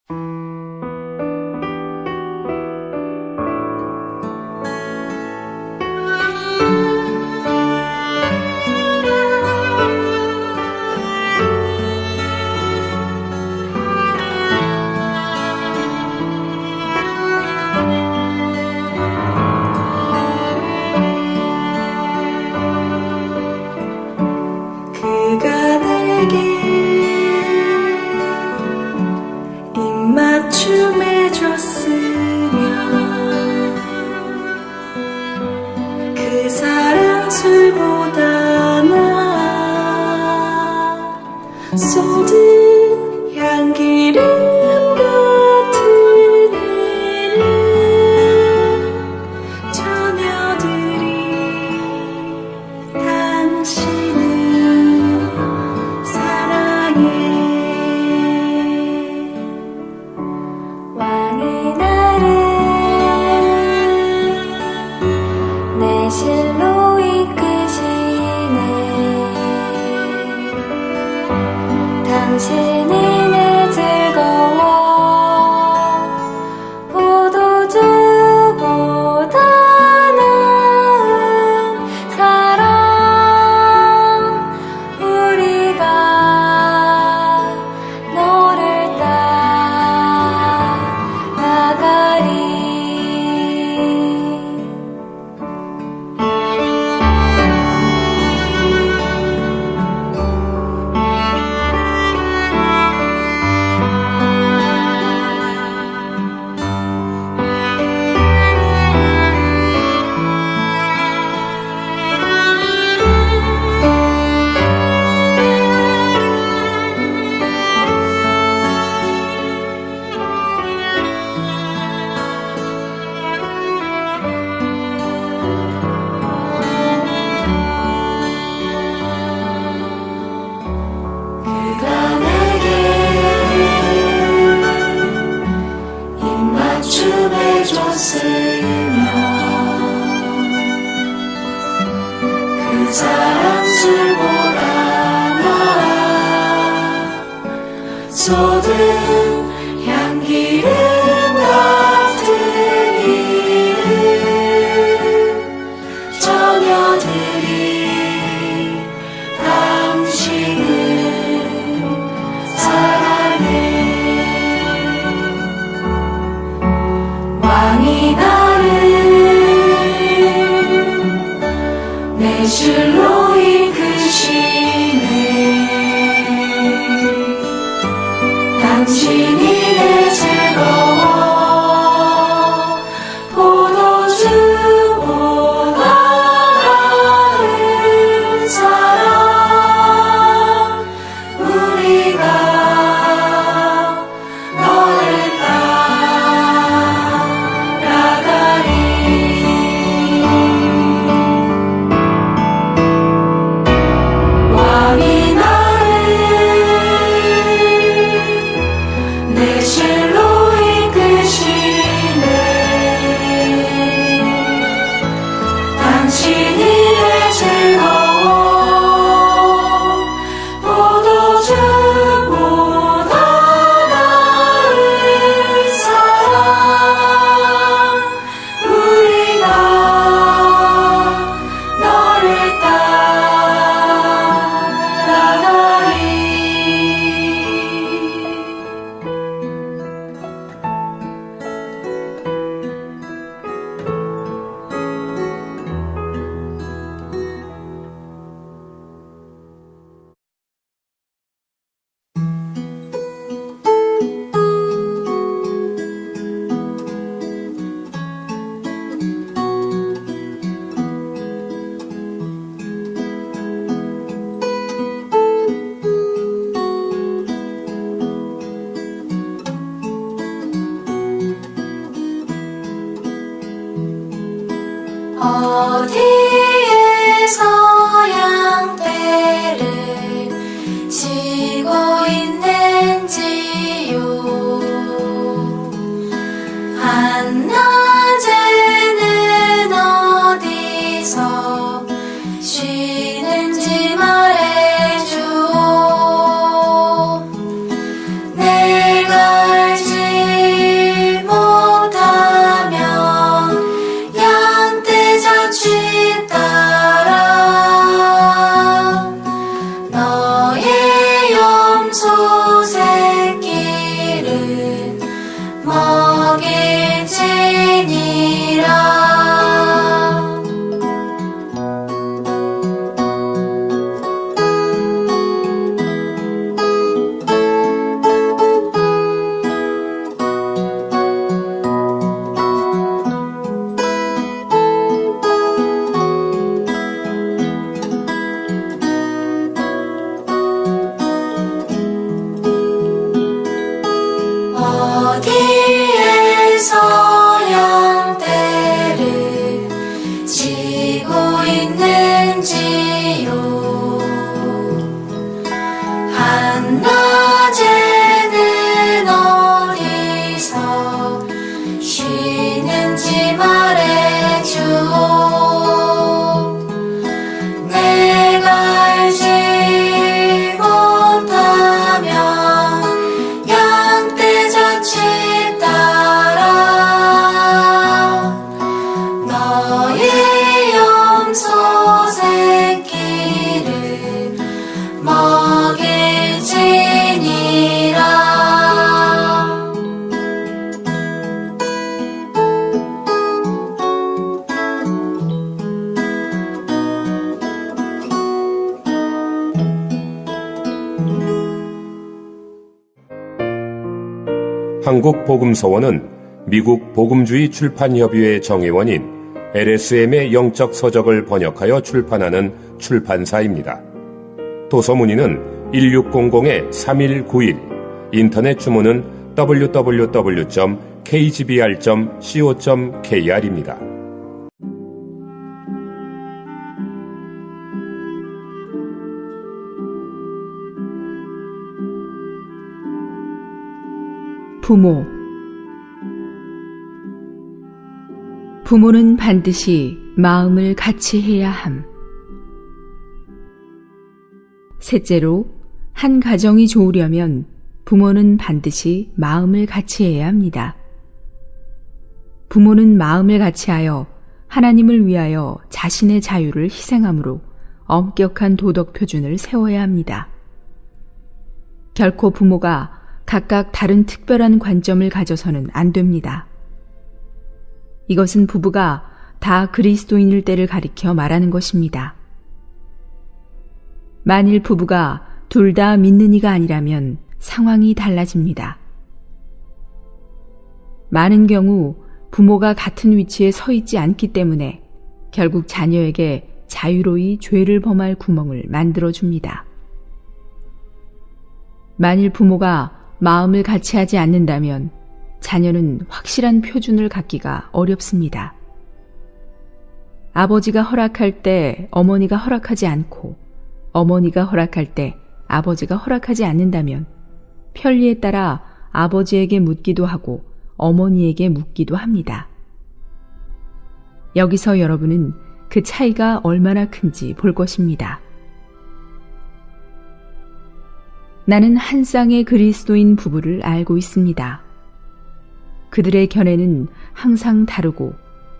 그가 내게 입맞춤해줬으면 그 사랑 술보다 나 쏟은 향기름 같은 이름 처녀들이 당신을 사랑해. 왕의 날은 내 실로 이끄시네. 당신이 내 즐거워 포도주보다 나은 사랑. 우리가 너를 따라가리. 그가 내게 입맞춤해줬으면 그 사랑 술보다 나 쏟은 향기름 같은 이름 처녀들이 당신을 사랑해. 왕이 나를 내 실로 이끄시네. 당신이 내 즐거워 포도주보다 나은 사랑. 우리가 너를 따라가리. 왕이 나를 새끼를 먹일지니라. 어디에서 양떼를 지고 있는지요. 한낮에는 어디서 쉬는지 말해주오. 내가 알지 못하면 양떼 젖을 따라 너의 염소 새끼를 먹일지니라. 한국복음서원은 미국 복음주의 출판협의회 정회원인 LSM의 영적 서적을 번역하여 출판하는 출판사입니다. 도서문의는 1600-3191, 인터넷 주문은 www.kgbr.co.kr입니다. 부모. 부모는 반드시 마음을 같이 해야 함. 셋째로, 한 가정이 좋으려면 부모는 반드시 마음을 같이 해야 합니다. 부모는 마음을 같이하여 하나님을 위하여 자신의 자유를 희생함으로 엄격한 도덕 표준을 세워야 합니다. 결코 부모가 각각 다른 특별한 관점을 가져서는 안 됩니다. 이것은 부부가 다 그리스도인일 때를 가리켜 말하는 것입니다. 만일 부부가 둘 다 믿는 이가 아니라면 상황이 달라집니다. 많은 경우 부모가 같은 위치에 서 있지 않기 때문에 결국 자녀에게 자유로이 죄를 범할 구멍을 만들어줍니다. 만일 부모가 마음을 같이 하지 않는다면 자녀는 확실한 표준을 갖기가 어렵습니다. 아버지가 허락할 때 어머니가 허락하지 않고 어머니가 허락할 때 아버지가 허락하지 않는다면 편리에 따라 아버지에게 묻기도 하고 어머니에게 묻기도 합니다. 여기서 여러분은 그 차이가 얼마나 큰지 볼 것입니다. 나는 한 쌍의 그리스도인 부부를 알고 있습니다. 그들의 견해는 항상 다르고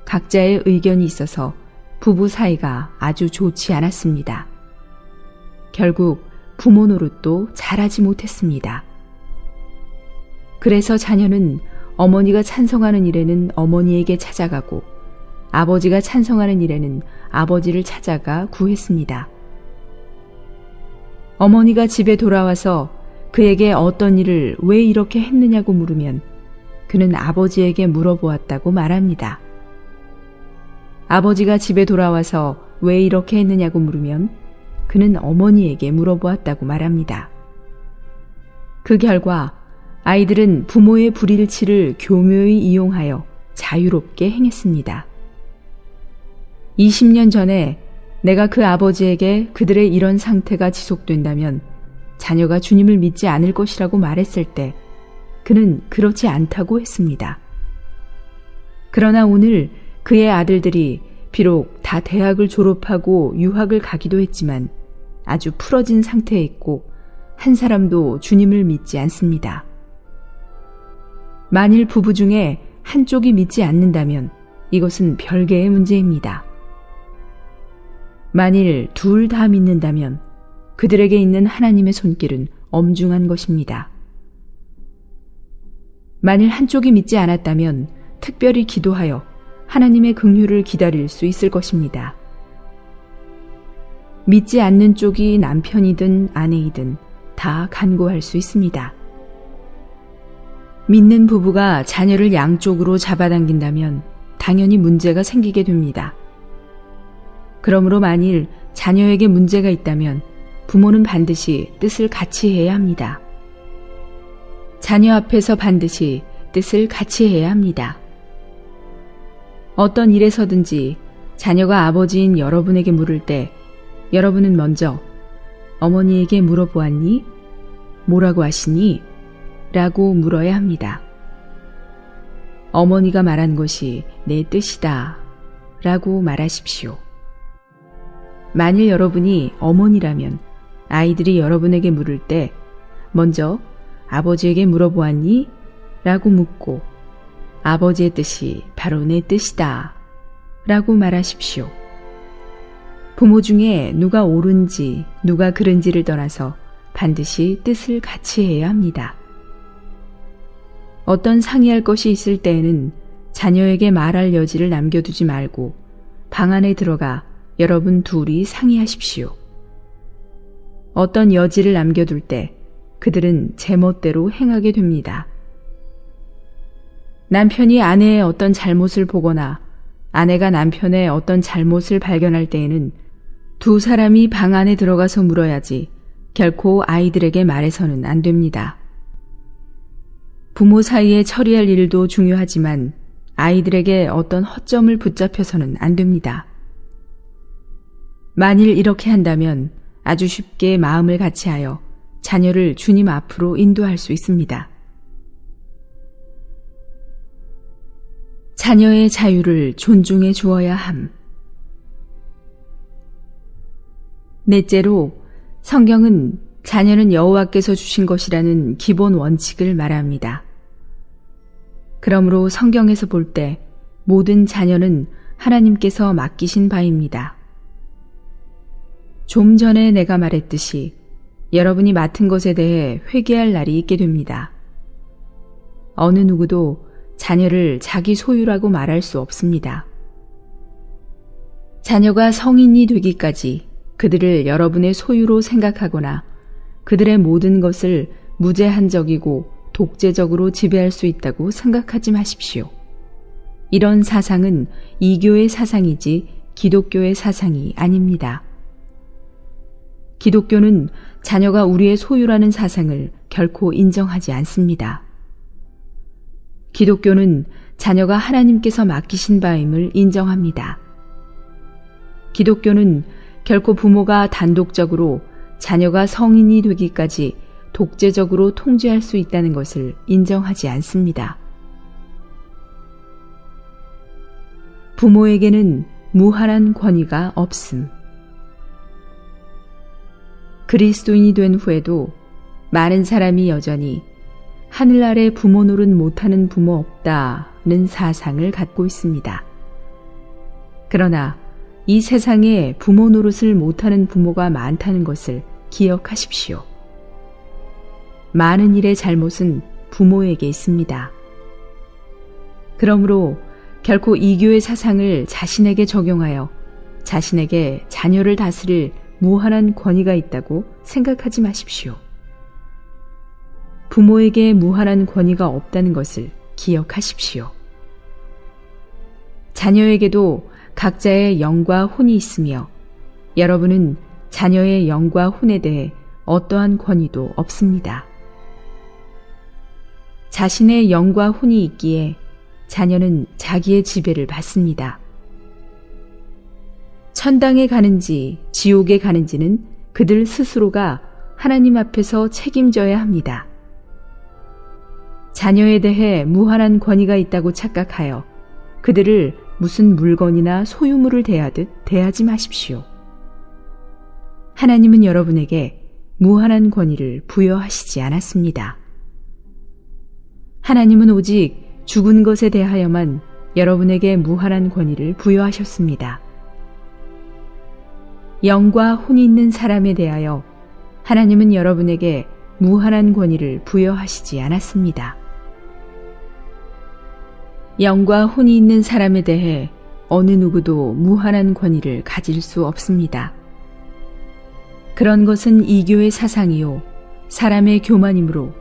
각자의 의견이 있어서 부부 사이가 아주 좋지 않았습니다. 결국 부모 노릇도 잘하지 못했습니다. 그래서 자녀는 어머니가 찬성하는 일에는 어머니에게 찾아가고 아버지가 찬성하는 일에는 아버지를 찾아가 구했습니다. 어머니가 집에 돌아와서 그에게 어떤 일을 왜 이렇게 했느냐고 물으면 그는 아버지에게 물어보았다고 말합니다. 아버지가 집에 돌아와서 왜 이렇게 했느냐고 물으면 그는 어머니에게 물어보았다고 말합니다. 그 결과 아이들은 부모의 불일치를 교묘히 이용하여 자유롭게 행했습니다. 20년 전에 내가 그 아버지에게 그들의 이런 상태가 지속된다면 자녀가 주님을 믿지 않을 것이라고 말했을 때 그는 그렇지 않다고 했습니다. 그러나 오늘 그의 아들들이 비록 다 대학을 졸업하고 유학을 가기도 했지만 아주 풀어진 상태에 있고 한 사람도 주님을 믿지 않습니다. 만일 부부 중에 한쪽이 믿지 않는다면 이것은 별개의 문제입니다. 만일 둘 다 믿는다면 그들에게 있는 하나님의 손길은 엄중한 것입니다. 만일 한쪽이 믿지 않았다면 특별히 기도하여 하나님의 긍휼을 기다릴 수 있을 것입니다. 믿지 않는 쪽이 남편이든 아내이든 다 간구할 수 있습니다. 믿는 부부가 자녀를 양쪽으로 잡아당긴다면 당연히 문제가 생기게 됩니다. 그러므로 만일 자녀에게 문제가 있다면 부모는 반드시 뜻을 같이 해야 합니다. 자녀 앞에서 반드시 뜻을 같이 해야 합니다. 어떤 일에서든지 자녀가 아버지인 여러분에게 물을 때 여러분은 먼저 어머니에게 물어보았니? 뭐라고 하시니? 라고 물어야 합니다. 어머니가 말한 것이 내 뜻이다 라고 말하십시오. 만일 여러분이 어머니라면 아이들이 여러분에게 물을 때 먼저 아버지에게 물어보았니? 라고 묻고 아버지의 뜻이 바로 내 뜻이다 라고 말하십시오. 부모 중에 누가 옳은지 누가 그른지를 떠나서 반드시 뜻을 같이 해야 합니다. 어떤 상의할 것이 있을 때에는 자녀에게 말할 여지를 남겨두지 말고 방 안에 들어가 여러분 둘이 상의하십시오. 어떤 여지를 남겨둘 때 그들은 제멋대로 행하게 됩니다. 남편이 아내의 어떤 잘못을 보거나 아내가 남편의 어떤 잘못을 발견할 때에는 두 사람이 방 안에 들어가서 물어야지 결코 아이들에게 말해서는 안 됩니다. 부모 사이에 처리할 일도 중요하지만 아이들에게 어떤 허점을 붙잡혀서는 안 됩니다. 만일 이렇게 한다면 아주 쉽게 마음을 같이하여 자녀를 주님 앞으로 인도할 수 있습니다. 자녀의 자유를 존중해 주어야 함. 넷째로 성경은 자녀는 여호와께서 주신 것이라는 기본 원칙을 말합니다. 그러므로 성경에서 볼 때 모든 자녀는 하나님께서 맡기신 바입니다. 좀 전에 내가 말했듯이 여러분이 맡은 것에 대해 회개할 날이 있게 됩니다. 어느 누구도 자녀를 자기 소유라고 말할 수 없습니다. 자녀가 성인이 되기까지 그들을 여러분의 소유로 생각하거나 그들의 모든 것을 무제한적이고 독재적으로 지배할 수 있다고 생각하지 마십시오. 이런 사상은 이교의 사상이지 기독교의 사상이 아닙니다. 기독교는 자녀가 우리의 소유라는 사상을 결코 인정하지 않습니다. 기독교는 자녀가 하나님께서 맡기신 바임을 인정합니다. 기독교는 결코 부모가 단독적으로 자녀가 성인이 되기까지 독재적으로 통제할 수 있다는 것을 인정하지 않습니다. 부모에게는 무한한 권위가 없음. 그리스도인이 된 후에도 많은 사람이 여전히 하늘 아래 부모 노릇 못하는 부모 없다는 사상을 갖고 있습니다. 그러나 이 세상에 부모 노릇을 못하는 부모가 많다는 것을 기억하십시오. 많은 일의 잘못은 부모에게 있습니다. 그러므로 결코 이교의 사상을 자신에게 적용하여 자신에게 자녀를 다스릴 무한한 권위가 있다고 생각하지 마십시오. 부모에게 무한한 권위가 없다는 것을 기억하십시오. 자녀에게도 각자의 영과 혼이 있으며 여러분은 자녀의 영과 혼에 대해 어떠한 권위도 없습니다. 자신의 영과 혼이 있기에 자녀는 자기의 지배를 받습니다. 천당에 가는지 지옥에 가는지는 그들 스스로가 하나님 앞에서 책임져야 합니다. 자녀에 대해 무한한 권위가 있다고 착각하여 그들을 무슨 물건이나 소유물을 대하듯 대하지 마십시오. 하나님은 여러분에게 무한한 권위를 부여하시지 않았습니다. 하나님은 오직 죽은 것에 대하여만 여러분에게 무한한 권위를 부여하셨습니다. 영과 혼이 있는 사람에 대하여 하나님은 여러분에게 무한한 권위를 부여하시지 않았습니다. 영과 혼이 있는 사람에 대해 어느 누구도 무한한 권위를 가질 수 없습니다. 그런 것은 이교의 사상이요, 사람의 교만이므로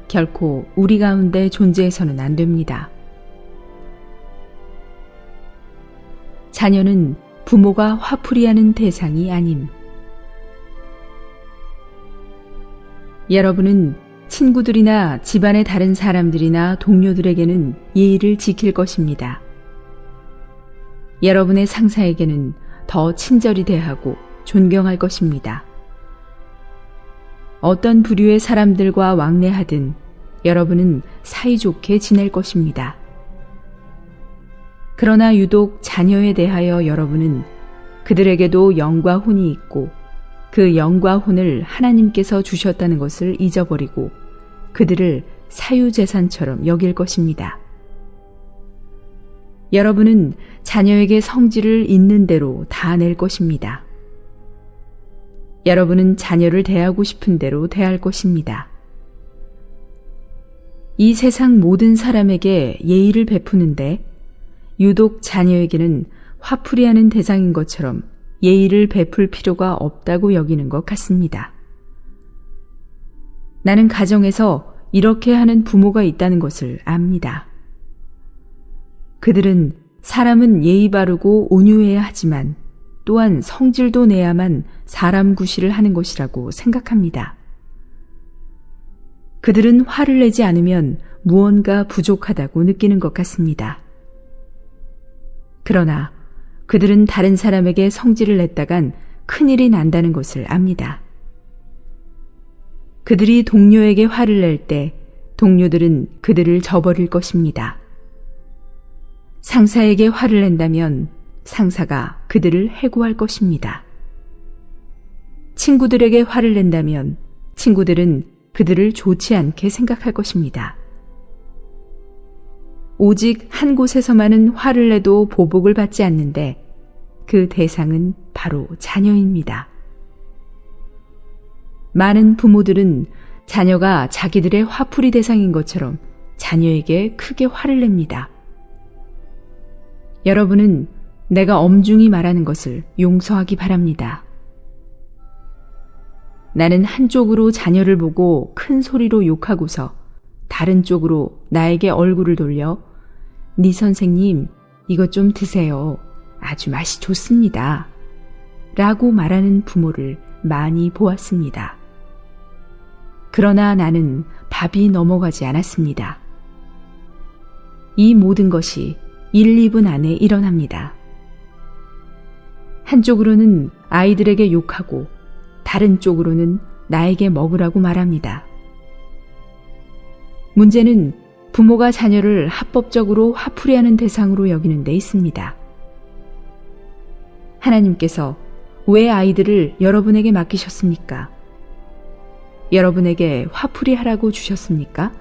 결코 우리 가운데 존재해서는 안 됩니다. 자녀는 부모가 화풀이하는 대상이 아님. 여러분은 친구들이나 집안의 다른 사람들이나 동료들에게는 예의를 지킬 것입니다. 여러분의 상사에게는 더 친절히 대하고 존경할 것입니다. 어떤 부류의 사람들과 왕래하든 여러분은 사이좋게 지낼 것입니다. 그러나 유독 자녀에 대하여 여러분은 그들에게도 영과 혼이 있고 그 영과 혼을 하나님께서 주셨다는 것을 잊어버리고 그들을 사유재산처럼 여길 것입니다. 여러분은 자녀에게 성질을 있는 대로 다 낼 것입니다. 여러분은 자녀를 대하고 싶은 대로 대할 것입니다. 이 세상 모든 사람에게 예의를 베푸는데 유독 자녀에게는 화풀이하는 대상인 것처럼 예의를 베풀 필요가 없다고 여기는 것 같습니다. 나는 가정에서 이렇게 하는 부모가 있다는 것을 압니다. 그들은 사람은 예의 바르고 온유해야 하지만 또한 성질도 내야만 사람 구실을 하는 것이라고 생각합니다. 그들은 화를 내지 않으면 무언가 부족하다고 느끼는 것 같습니다. 그러나 그들은 다른 사람에게 성질을 냈다간 큰일이 난다는 것을 압니다. 그들이 동료에게 화를 낼 때 동료들은 그들을 저버릴 것입니다. 상사에게 화를 낸다면 상사가 그들을 해고할 것입니다. 친구들에게 화를 낸다면 친구들은 그들을 좋지 않게 생각할 것입니다. 오직 한 곳에서만은 화를 내도 보복을 받지 않는데 그 대상은 바로 자녀입니다. 많은 부모들은 자녀가 자기들의 화풀이 대상인 것처럼 자녀에게 크게 화를 냅니다. 여러분은 내가 엄중히 말하는 것을 용서하기 바랍니다. 나는 한쪽으로 자녀를 보고 큰 소리로 욕하고서 다른 쪽으로 나에게 얼굴을 돌려 네 선생님 이것 좀 드세요. 아주 맛이 좋습니다. 라고 말하는 부모를 많이 보았습니다. 그러나 나는 밥이 넘어가지 않았습니다. 이 모든 것이 1, 2분 안에 일어납니다. 한쪽으로는 아이들에게 욕하고 다른 쪽으로는 나에게 먹으라고 말합니다. 문제는 부모가 자녀를 합법적으로 화풀이하는 대상으로 여기는 데 있습니다. 하나님께서 왜 아이들을 여러분에게 맡기셨습니까? 여러분에게 화풀이하라고 주셨습니까?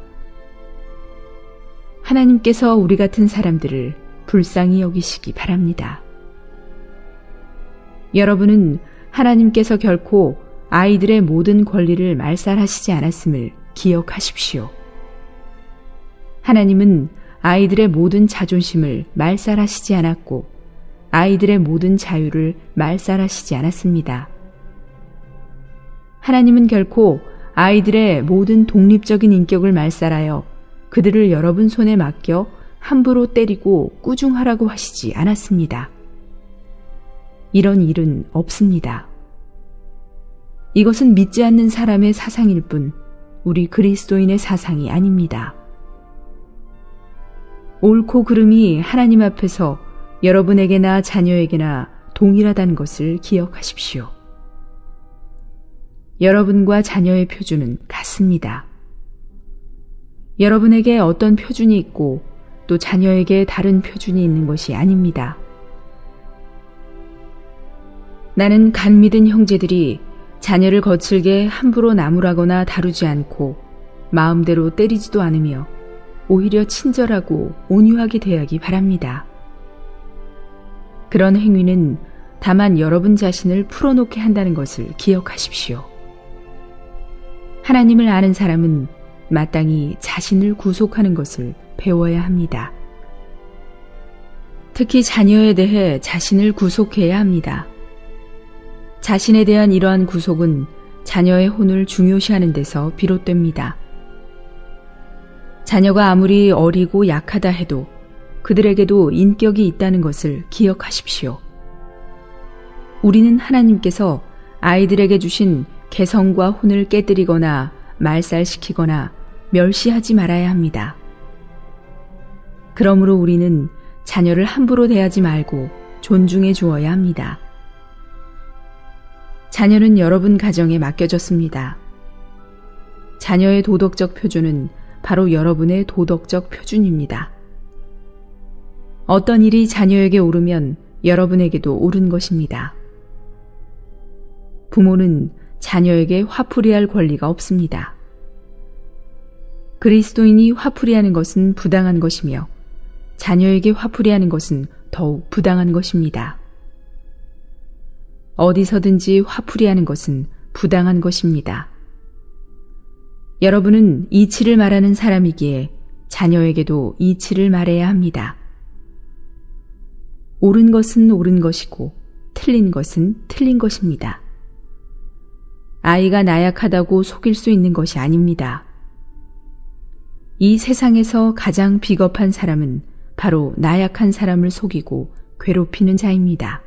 하나님께서 우리 같은 사람들을 불쌍히 여기시기 바랍니다. 여러분은 하나님께서 결코 아이들의 모든 권리를 말살하시지 않았음을 기억하십시오. 하나님은 아이들의 모든 자존심을 말살하시지 않았고 아이들의 모든 자유를 말살하시지 않았습니다. 하나님은 결코 아이들의 모든 독립적인 인격을 말살하여 그들을 여러분 손에 맡겨 함부로 때리고 꾸중하라고 하시지 않았습니다. 이런 일은 없습니다. 이것은 믿지 않는 사람의 사상일 뿐 우리 그리스도인의 사상이 아닙니다. 옳고 그름이 하나님 앞에서 여러분에게나 자녀에게나 동일하다는 것을 기억하십시오. 여러분과 자녀의 표준은 같습니다. 여러분에게 어떤 표준이 있고 또 자녀에게 다른 표준이 있는 것이 아닙니다. 나는 간 믿은 형제들이 자녀를 거칠게 함부로 나무라거나 다루지 않고 마음대로 때리지도 않으며 오히려 친절하고 온유하게 대하기 바랍니다. 그런 행위는 다만 여러분 자신을 풀어놓게 한다는 것을 기억하십시오. 하나님을 아는 사람은 마땅히 자신을 구속하는 것을 배워야 합니다. 특히 자녀에 대해 자신을 구속해야 합니다. 자신에 대한 이러한 구속은 자녀의 혼을 중요시하는 데서 비롯됩니다. 자녀가 아무리 어리고 약하다 해도 그들에게도 인격이 있다는 것을 기억하십시오. 우리는 하나님께서 아이들에게 주신 개성과 혼을 깨뜨리거나 말살시키거나 멸시하지 말아야 합니다. 그러므로 우리는 자녀를 함부로 대하지 말고 존중해 주어야 합니다. 자녀는 여러분 가정에 맡겨졌습니다. 자녀의 도덕적 표준은 바로 여러분의 도덕적 표준입니다. 어떤 일이 자녀에게 오르면 여러분에게도 오른 것입니다. 부모는 자녀에게 화풀이할 권리가 없습니다. 그리스도인이 화풀이하는 것은 부당한 것이며 자녀에게 화풀이하는 것은 더욱 부당한 것입니다. 어디서든지 화풀이하는 것은 부당한 것입니다. 여러분은 이치를 말하는 사람이기에 자녀에게도 이치를 말해야 합니다. 옳은 것은 옳은 것이고 틀린 것은 틀린 것입니다. 아이가 나약하다고 속일 수 있는 것이 아닙니다. 이 세상에서 가장 비겁한 사람은 바로 나약한 사람을 속이고 괴롭히는 자입니다.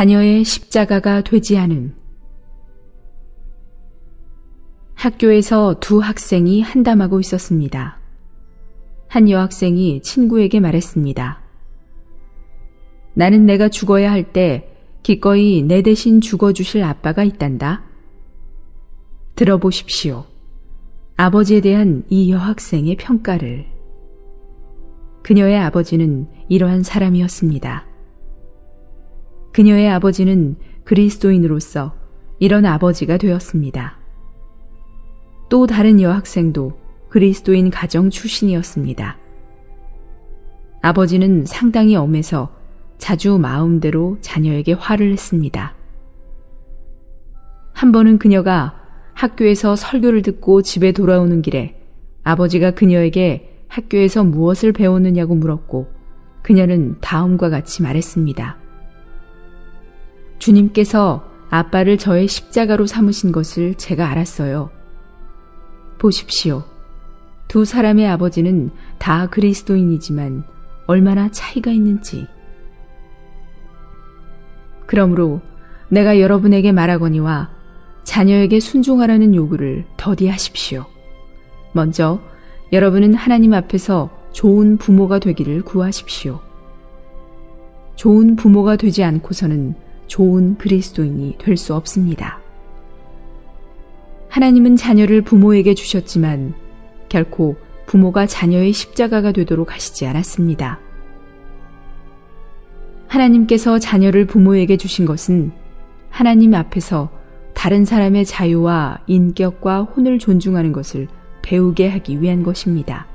자녀의 십자가가 되지 않음. 학교에서 두 학생이 한담하고 있었습니다. 한 여학생이 친구에게 말했습니다. 나는 내가 죽어야 할 때 기꺼이 내 대신 죽어주실 아빠가 있단다. 들어보십시오. 아버지에 대한 이 여학생의 평가를. 그녀의 아버지는 이러한 사람이었습니다. 그녀의 아버지는 그리스도인으로서 이런 아버지가 되었습니다. 또 다른 여학생도 그리스도인 가정 출신이었습니다. 아버지는 상당히 엄해서 자주 마음대로 자녀에게 화를 냈습니다. 한 번은 그녀가 학교에서 설교를 듣고 집에 돌아오는 길에 아버지가 그녀에게 학교에서 무엇을 배웠느냐고 물었고 그녀는 다음과 같이 말했습니다. 주님께서 아빠를 저의 십자가로 삼으신 것을 제가 알았어요. 보십시오. 두 사람의 아버지는 다 그리스도인이지만 얼마나 차이가 있는지. 그러므로 내가 여러분에게 말하거니와 자녀에게 순종하라는 요구를 더디하십시오. 먼저 여러분은 하나님 앞에서 좋은 부모가 되기를 구하십시오. 좋은 부모가 되지 않고서는 좋은 그리스도인이 될 수 없습니다. 하나님은 자녀를 부모에게 주셨지만 결코 부모가 자녀의 십자가가 되도록 하시지 않았습니다. 하나님께서 자녀를 부모에게 주신 것은 하나님 앞에서 다른 사람의 자유와 인격과 혼을 존중하는 것을 배우게 하기 위한 것입니다.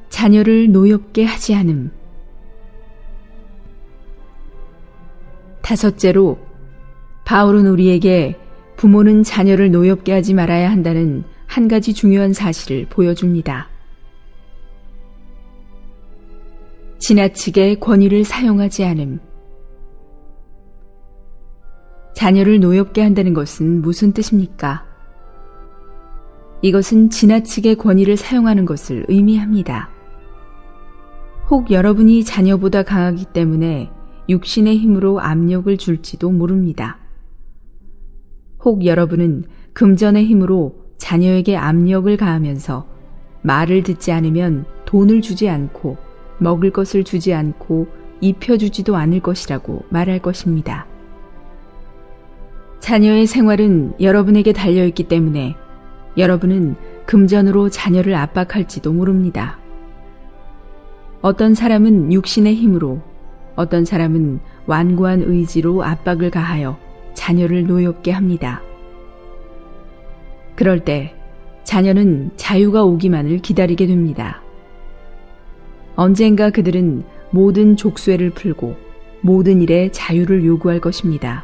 자녀를 노엽게 하지 않음. 다섯째로, 바울은 우리에게 부모는 자녀를 노엽게 하지 말아야 한다는 한 가지 중요한 사실을 보여줍니다. 지나치게 권위를 사용하지 않음. 자녀를 노엽게 한다는 것은 무슨 뜻입니까? 이것은 지나치게 권위를 사용하는 것을 의미합니다. 혹 여러분이 자녀보다 강하기 때문에 육신의 힘으로 압력을 줄지도 모릅니다. 혹 여러분은 금전의 힘으로 자녀에게 압력을 가하면서 말을 듣지 않으면 돈을 주지 않고 먹을 것을 주지 않고 입혀주지도 않을 것이라고 말할 것입니다. 자녀의 생활은 여러분에게 달려있기 때문에 여러분은 금전으로 자녀를 압박할지도 모릅니다. 어떤 사람은 육신의 힘으로, 어떤 사람은 완고한 의지로 압박을 가하여 자녀를 노엽게 합니다. 그럴 때 자녀는 자유가 오기만을 기다리게 됩니다. 언젠가 그들은 모든 족쇄를 풀고 모든 일에 자유를 요구할 것입니다.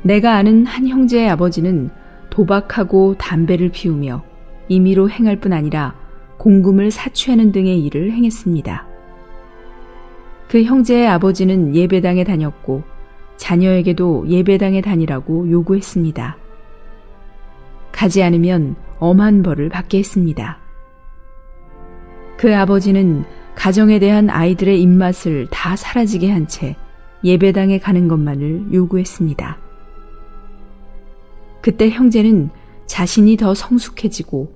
내가 아는 한 형제의 아버지는 도박하고 담배를 피우며 임의로 행할 뿐 아니라 공금을 사취하는 등의 일을 행했습니다. 그 형제의 아버지는 예배당에 다녔고 자녀에게도 예배당에 다니라고 요구했습니다. 가지 않으면 엄한 벌을 받게 했습니다. 그 아버지는 가정에 대한 아이들의 입맛을 다 사라지게 한 채 예배당에 가는 것만을 요구했습니다. 그때 형제는 자신이 더 성숙해지고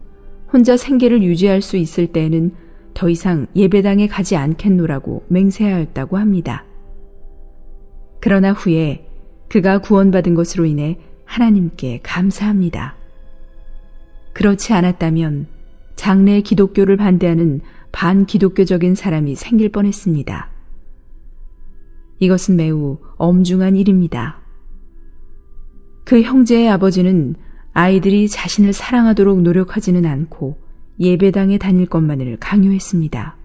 혼자 생계를 유지할 수 있을 때에는 더 이상 예배당에 가지 않겠노라고 맹세하였다고 합니다. 그러나 후에 그가 구원받은 것으로 인해 하나님께 감사합니다. 그렇지 않았다면 장래 기독교를 반대하는 반기독교적인 사람이 생길 뻔했습니다. 이것은 매우 엄중한 일입니다. 그 형제의 아버지는 아이들이 자신을 사랑하도록 노력하지는 않고 예배당에 다닐 것만을 강요했습니다.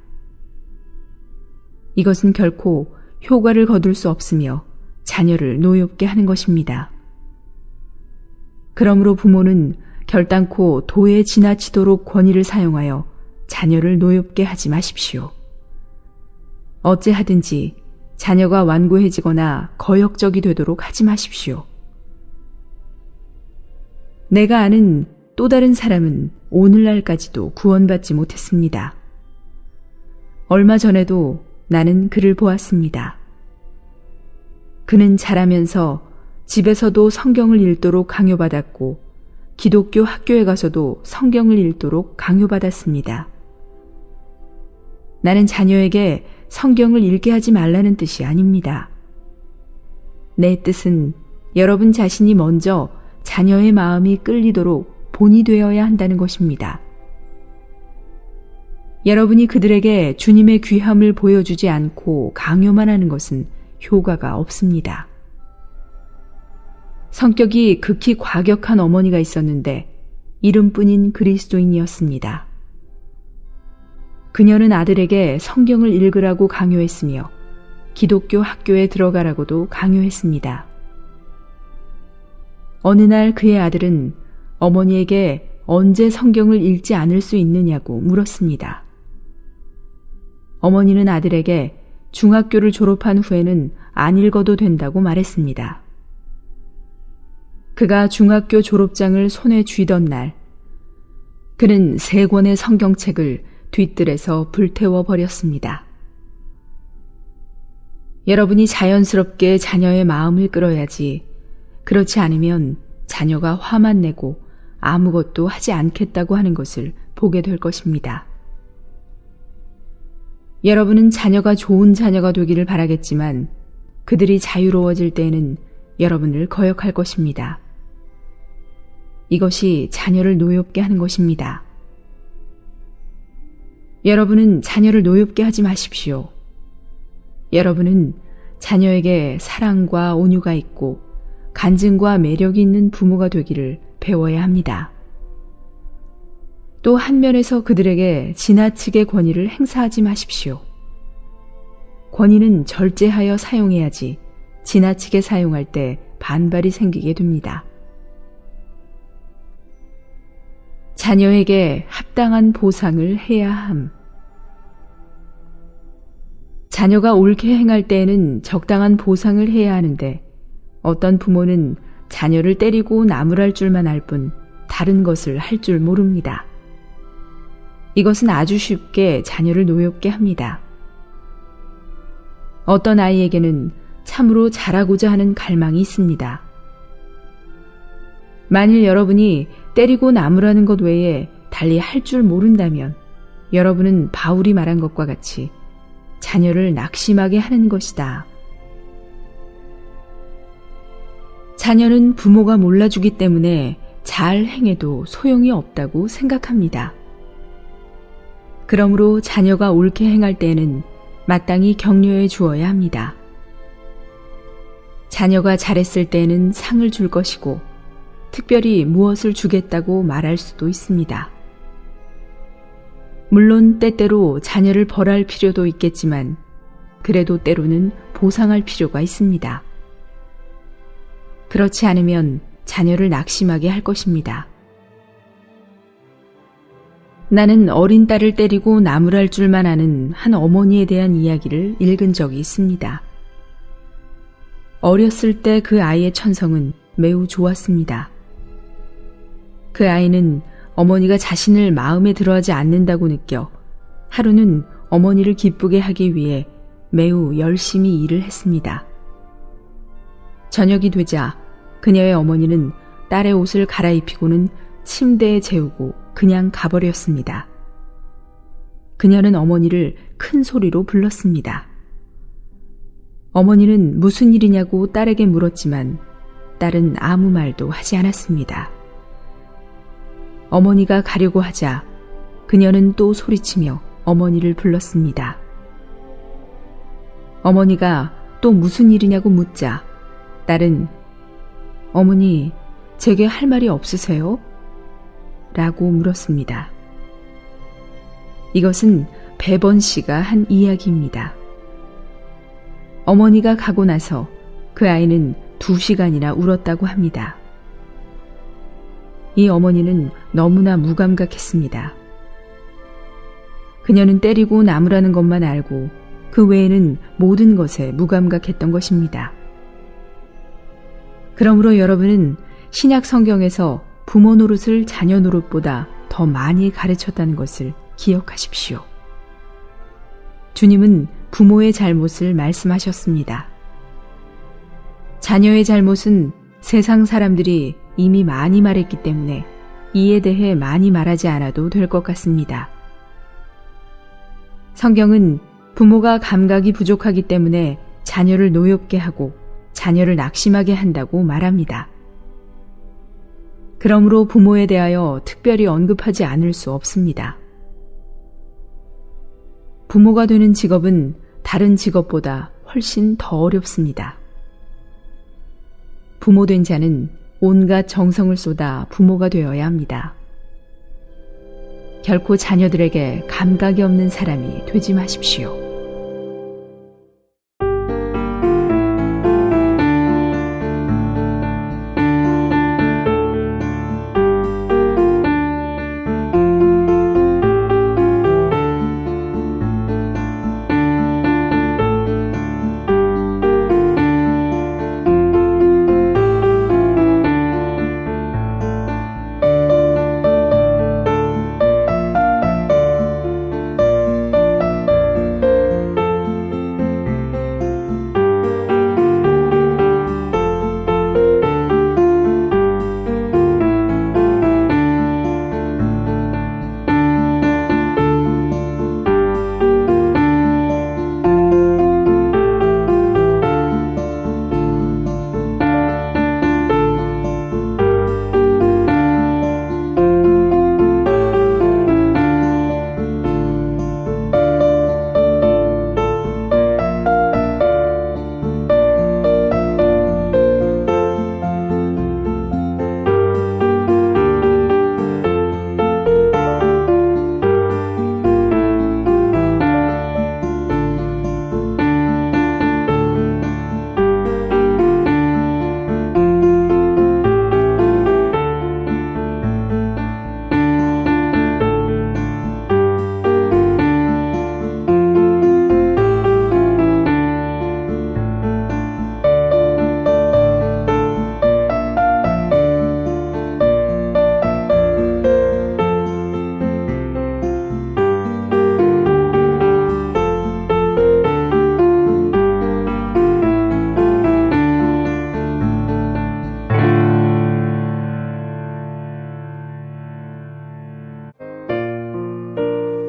이것은 결코 효과를 거둘 수 없으며 자녀를 노엽게 하는 것입니다. 그러므로 부모는 결단코 도에 지나치도록 권위를 사용하여 자녀를 노엽게 하지 마십시오. 어찌하든지 자녀가 완고해지거나 거역적이 되도록 하지 마십시오. 내가 아는 또 다른 사람은 오늘날까지도 구원받지 못했습니다. 얼마 전에도 나는 그를 보았습니다. 그는 자라면서 집에서도 성경을 읽도록 강요받았고 기독교 학교에 가서도 성경을 읽도록 강요받았습니다. 나는 자녀에게 성경을 읽게 하지 말라는 뜻이 아닙니다. 내 뜻은 여러분 자신이 먼저 자녀의 마음이 끌리도록 본이 되어야 한다는 것입니다. 여러분이 그들에게 주님의 귀함을 보여주지 않고 강요만 하는 것은 효과가 없습니다. 성격이 극히 과격한 어머니가 있었는데 이름뿐인 그리스도인이었습니다. 그녀는 아들에게 성경을 읽으라고 강요했으며 기독교 학교에 들어가라고도 강요했습니다. 어느 날 그의 아들은 어머니에게 언제 성경을 읽지 않을 수 있느냐고 물었습니다. 어머니는 아들에게 중학교를 졸업한 후에는 안 읽어도 된다고 말했습니다. 그가 중학교 졸업장을 손에 쥐던 날, 그는 3권의 성경책을 뒤뜰에서 불태워 버렸습니다. 여러분이 자연스럽게 자녀의 마음을 끌어야지, 그렇지 않으면 자녀가 화만 내고 아무것도 하지 않겠다고 하는 것을 보게 될 것입니다. 여러분은 자녀가 좋은 자녀가 되기를 바라겠지만 그들이 자유로워질 때에는 여러분을 거역할 것입니다. 이것이 자녀를 노엽게 하는 것입니다. 여러분은 자녀를 노엽게 하지 마십시오. 여러분은 자녀에게 사랑과 온유가 있고 간증과 매력이 있는 부모가 되기를 배워야 합니다. 또 한면에서 그들에게 지나치게 권위를 행사하지 마십시오. 권위는 절제하여 사용해야지 지나치게 사용할 때 반발이 생기게 됩니다. 자녀에게 합당한 보상을 해야 함. 자녀가 옳게 행할 때에는 적당한 보상을 해야 하는데 어떤 부모는 자녀를 때리고 나무랄 줄만 알 뿐 다른 것을 할 줄 모릅니다. 이것은 아주 쉽게 자녀를 노엽게 합니다. 어떤 아이에게는 참으로 잘하고자 하는 갈망이 있습니다. 만일 여러분이 때리고 나무라는 것 외에 달리 할 줄 모른다면 여러분은 바울이 말한 것과 같이 자녀를 낙심하게 하는 것이다. 자녀는 부모가 몰라주기 때문에 잘 행해도 소용이 없다고 생각합니다. 그러므로 자녀가 옳게 행할 때에는 마땅히 격려해 주어야 합니다. 자녀가 잘했을 때에는 상을 줄 것이고 특별히 무엇을 주겠다고 말할 수도 있습니다. 물론 때때로 자녀를 벌할 필요도 있겠지만 그래도 때로는 보상할 필요가 있습니다. 그렇지 않으면 자녀를 낙심하게 할 것입니다. 나는 어린 딸을 때리고 나무랄 줄만 아는 한 어머니에 대한 이야기를 읽은 적이 있습니다. 어렸을 때 그 아이의 천성은 매우 좋았습니다. 그 아이는 어머니가 자신을 마음에 들어하지 않는다고 느껴 하루는 어머니를 기쁘게 하기 위해 매우 열심히 일을 했습니다. 저녁이 되자 그녀의 어머니는 딸의 옷을 갈아입히고는 침대에 재우고 그냥 가버렸습니다. 그녀는 어머니를 큰 소리로 불렀습니다. 어머니는 무슨 일이냐고 딸에게 물었지만 딸은 아무 말도 하지 않았습니다. 어머니가 가려고 하자 그녀는 또 소리치며 어머니를 불렀습니다. 어머니가 또 무슨 일이냐고 묻자 딸은 어머니, 제게 할 말이 없으세요? 라고 물었습니다. 이것은 배번 씨가 한 이야기입니다. 어머니가 가고 나서 그 아이는 2시간이나 울었다고 합니다. 이 어머니는 너무나 무감각했습니다. 그녀는 때리고 나무라는 것만 알고 그 외에는 모든 것에 무감각했던 것입니다. 그러므로 여러분은 신약 성경에서 부모 노릇을 자녀 노릇보다 더 많이 가르쳤다는 것을 기억하십시오. 주님은 부모의 잘못을 말씀하셨습니다. 자녀의 잘못은 세상 사람들이 이미 많이 말했기 때문에 이에 대해 많이 말하지 않아도 될 것 같습니다. 성경은 부모가 감각이 부족하기 때문에 자녀를 노엽게 하고 자녀를 낙심하게 한다고 말합니다. 그러므로 부모에 대하여 특별히 언급하지 않을 수 없습니다. 부모가 되는 직업은 다른 직업보다 훨씬 더 어렵습니다. 부모된 자는 온갖 정성을 쏟아 부모가 되어야 합니다. 결코 자녀들에게 감각이 없는 사람이 되지 마십시오.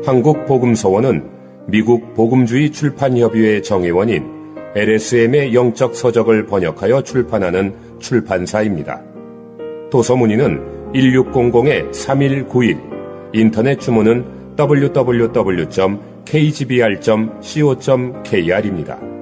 한국복음서원은 미국 복음주의 출판협의회 정회원인 LSM의 영적 서적을 번역하여 출판하는 출판사입니다. 도서 문의는 1600-3191, 인터넷 주문은 www.kgbr.co.kr입니다.